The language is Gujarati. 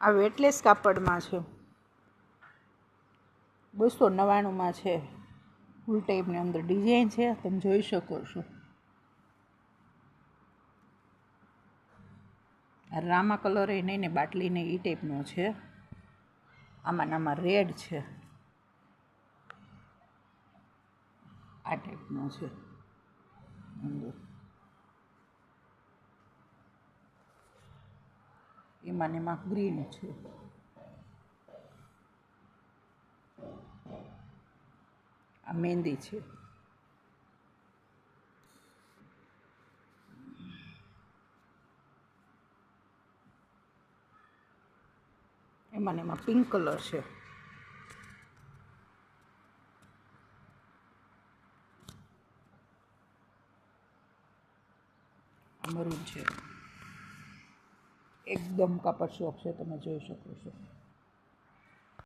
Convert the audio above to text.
આ વેટલેસ કાપડમાં છે, 299 છે. ફૂલ ટાઈપની અંદર ડિઝાઇન છે, તમે જોઈ શકો છો. આ રામા કલર એ નહીં ને બાટલી ને એ ટાઈપનો છે. આમાં રેડ છે, આ ટાઈપનો છે અંદર. એમાં ગ્રીન છે. આ મહેંદી છે. એમાં પિંક કલર છે. મરૂન છે. એકદમ કાપડ સોફ્ટ છે, તમે જોઈ શકો છો.